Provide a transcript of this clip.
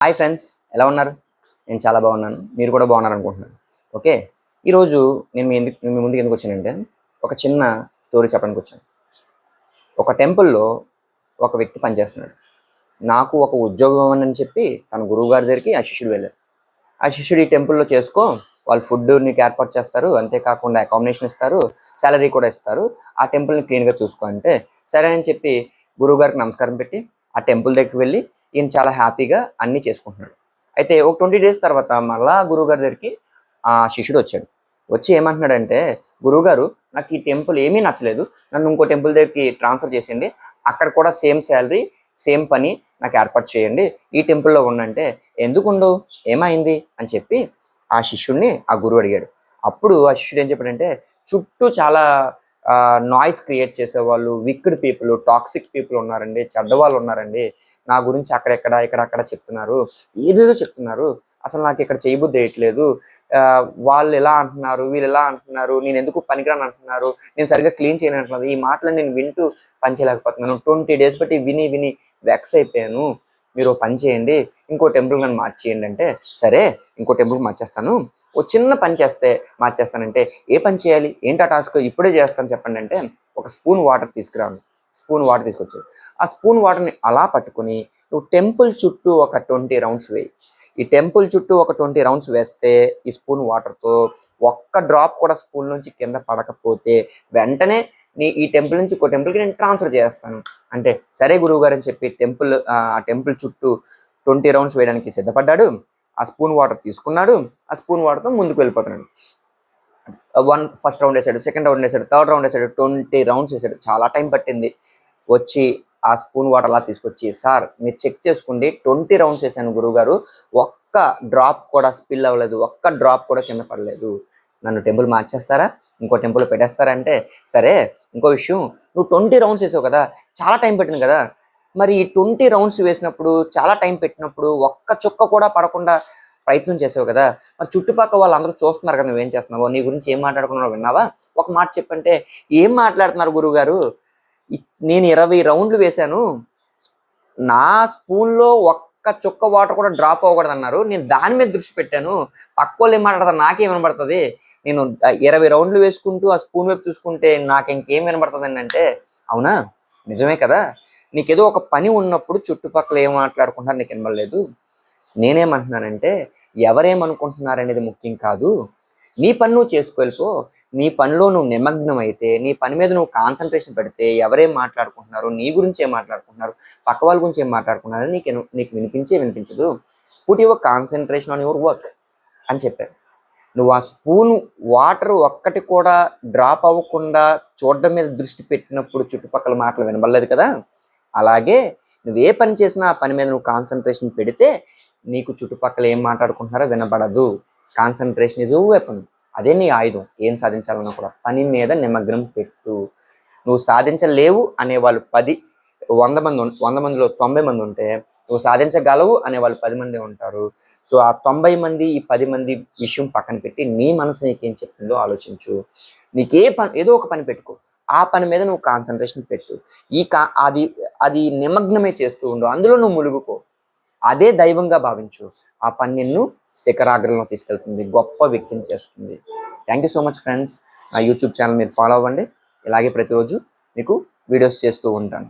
Hi friends, ఎలా ఉన్నారు? నేను చాలా బాగున్నాను. మీరు కూడా బాగున్నారు అనుకుంటున్నాను. ఓకే, ఈరోజు నేను మీ ముందుకు ఎందుకు వచ్చానంటే ఒక చిన్న స్టోరీ చెప్పడానికి వచ్చాను. ఒక టెంపుల్లో ఒక వ్యక్తి పనిచేస్తున్నాడు. నాకు ఒక ఉద్యోగం అని చెప్పి తన గురువు గారి దగ్గరికి ఆ శిష్యుడు వెళ్ళాడు. ఆ శిష్యుడు ఈ టెంపుల్లో చేసుకో, వాళ్ళు ఫుడ్ నీకు ఏర్పాటు చేస్తారు, అంతేకాకుండా అకామిడేషన్ ఇస్తారు, శాలరీ కూడా ఇస్తారు, ఆ టెంపుల్ని క్లీన్గా చూసుకో అంటే సరే అని చెప్పి గురువు గారికి నమస్కారం పెట్టి ఆ టెంపుల్ దగ్గరికి వెళ్ళి ఈయన చాలా హ్యాపీగా అన్నీ చేసుకుంటున్నాడు. అయితే ఒక 20 డేస్ తర్వాత మళ్ళా గురువుగారి దగ్గరికి ఆ శిష్యుడు వచ్చాడు. వచ్చి ఏమంటున్నాడంటే, గురువుగారు నాకు ఈ టెంపుల్ ఏమీ నచ్చలేదు, నన్ను ఇంకో టెంపుల్ దగ్గరికి ట్రాన్స్ఫర్ చేసేయండి, అక్కడ కూడా సేమ్ శాలరీ సేమ్ పని నాకు ఏర్పాటు చేయండి, ఈ టెంపుల్లో ఉండంటే ఎందుకు ఉండవు, ఏమైంది అని చెప్పి ఆ శిష్యుడిని ఆ గురువు అడిగాడు. అప్పుడు ఆ శిష్యుడు ఏం చెప్పాడంటే, చుట్టూ చాలా నాయిస్ క్రియేట్ చేసేవాళ్ళు, విక్డ్ పీపుల్, టాక్సిక్ పీపుల్ ఉన్నారండి, చెడ్డవాళ్ళు ఉన్నారండి, నా గురించి ఇక్కడక్కడ చెప్తున్నారు, ఏదేదో చెప్తున్నారు, అసలు నాకు ఇక్కడ చేయబుద్ధి వేయట్లేదు, వాళ్ళు ఎలా అంటున్నారు, వీళ్ళు ఎలా అంటున్నారు, నేను ఎందుకు పనికిరాని అంటున్నారు, నేను సరిగ్గా క్లీన్ చేయను అంటున్నారు, ఈ మాటలు నేను వింటూ పని చేయలేకపోతున్నాను, 20 డేస్ బట్టి విని విని వెక్స్ అయిపోయాను, మీరు పని చేయండి, ఇంకో టెంపుల్ నన్ను మార్చేయండి అంటే సరే ఇంకో టెంపుల్కి మార్చేస్తాను, ఓ చిన్న పని చేస్తే మార్చేస్తానంటే ఏ పని చేయాలి, ఏంటి ఆ టాస్క్, ఇప్పుడే చేస్తాను చెప్పండి అంటే ఒక స్పూన్ వాటర్ తీసుకురాను. స్పూన్ వాటర్ తీసుకొచ్చాడు. ఆ స్పూన్ వాటర్ని అలా పట్టుకుని నువ్వు టెంపుల్ చుట్టూ ఒక 20 రౌండ్స్ వేయి. ఈ టెంపుల్ చుట్టూ ఒక 20 రౌండ్స్ వేస్తే ఈ స్పూన్ వాటర్తో ఒక్క డ్రాప్ కూడా స్పూన్ నుంచి కింద పడకపోతే వెంటనే ఈ టెంపుల్ నుంచి ఇంకో టెంపుల్కి నేను ట్రాన్స్ఫర్ చేస్తాను అంటే సరే గురువు గారు అని చెప్పి ఆ టెంపుల్ చుట్టూ 20 రౌండ్స్ వేయడానికి సిద్ధపడ్డాడు. ఆ స్పూన్ వాటర్ తీసుకున్నాడు. ఆ స్పూన్ వాటర్తో ముందుకు వెళ్ళిపోతున్నాడు. ఫస్ట్ రౌండ్ వేసాడు, సెకండ్ రౌండ్ వేసాడు, థర్డ్ రౌండ్ వేసాడు, 20 రౌండ్స్ వేసాడు. చాలా టైం పట్టింది. వచ్చి ఆ స్పూన్ వాటర్ అలా తీసుకొచ్చి, సార్ మీరు చెక్ చేసుకోండి, 20 రౌండ్స్ వేసాను గురువుగారు, ఒక్క డ్రాప్ కూడా స్పిల్ అవ్వలేదు, ఒక్క డ్రాప్ కూడా కింద పడలేదు, నన్ను టెంపుల్ మార్చేస్తారా, ఇంకో టెంపుల్ పెట్టేస్తారా అంటే సరే ఇంకో విషయం, నువ్వు 20 రౌండ్స్ వేసావు కదా, చాలా టైం పెట్టింది కదా, మరి ఈ 20 రౌండ్స్ వేసినప్పుడు చాలా టైం పెట్టినప్పుడు ఒక్క చుక్క కూడా పడకుండా ప్రయత్నం చేసావు కదా, మరి చుట్టుపక్కల వాళ్ళందరూ చూస్తున్నారు కదా నువ్వేం చేస్తున్నావో, నీ గురించి ఏం మాట్లాడుకున్నావు విన్నావా, ఒక మాట చెప్పంటే ఏం మాట్లాడుతున్నారు గురువు గారు, నేను 20 రౌండ్లు వేశాను, నా స్పూన్లో ఒక్క చుక్క వాటర్ కూడా డ్రాప్ అవ్వకూడదు అన్నారు, నేను దాని మీద దృష్టి పెట్టాను, పక్క వాళ్ళు ఏం మాట్లాడతారు నాకేం వినబడుతుంది, నేను 20 రౌండ్లు వేసుకుంటూ ఆ స్పూన్ వైపు చూసుకుంటే నాకు ఇంకేం వినబడుతుంది అంటే అవునా, నిజమే కదా, నీకేదో ఒక పని ఉన్నప్పుడు చుట్టుపక్కల ఏం మాట్లాడుకుంటారు నీకు వినబడలేదు, నేనేమంటున్నానంటే ఎవరేమనుకుంటున్నారనేది ముఖ్యం కాదు, నీ పని నువ్వు చేసుకోలేపో, నీ పనిలో నువ్వు నిమగ్నం అయితే, నీ పని మీద నువ్వు కాన్సన్ట్రేషన్ పెడితే ఎవరేం మాట్లాడుకుంటున్నారు, నీ గురించి ఏం మాట్లాడుకుంటున్నారు, పక్క వాళ్ళ గురించి ఏం మాట్లాడుకున్నారు నీకు వినిపించదు, put your concentration on your work అని చెప్పారు. నువ్వు ఆ స్పూన్ వాటర్ ఒక్కటి కూడా డ్రాప్ అవ్వకుండా చూడడం మీద దృష్టి పెట్టినప్పుడు చుట్టుపక్కల మాటలు వినబడలేదు కదా, అలాగే నువ్వు ఏ పని చేసినా ఆ పని మీద నువ్వు కాన్సన్ట్రేషన్ పెడితే నీకు చుట్టుపక్కల ఏం మాట్లాడుకుంటున్నారో వినబడదు. కాన్సన్ట్రేషన్ ఇస్ వెపన్, అదే నీ ఆయుధం. ఏం సాధించాలన్నా కూడా పని మీద నిమగ్నం పెట్టు. నువ్వు సాధించలేవు అనేవాళ్ళు 100 మందిలో 90 మంది ఉంటే నువ్వు సాధించగలవు అనేవాళ్ళు 10 మంది ఉంటారు. సో ఆ 90 మంది ఈ 10 మంది విషయం పక్కన పెట్టి నీ మనసు నీకేం చెప్తుందో ఆలోచించు. నీకే పని, ఏదో ఒక పని పెట్టుకో, ఆ పని మీద నువ్వు కాన్సన్ట్రేషన్ పెట్టు, అది నిమగ్నమే చేస్తూ ఉండు, అందులో నువ్వు ములుగుకో, అదే దైవంగా భావించు, ఆ పని నిన్ను శిఖరాగ్రంలో తీసుకెళ్తుంది, గొప్ప వ్యక్తిని చేస్తుంది. Thank you so much friends. నా యూట్యూబ్ ఛానల్ మీరు ఫాలో అవ్వండి, ఇలాగే ప్రతిరోజు మీకు వీడియోస్ చేస్తూ ఉంటాను.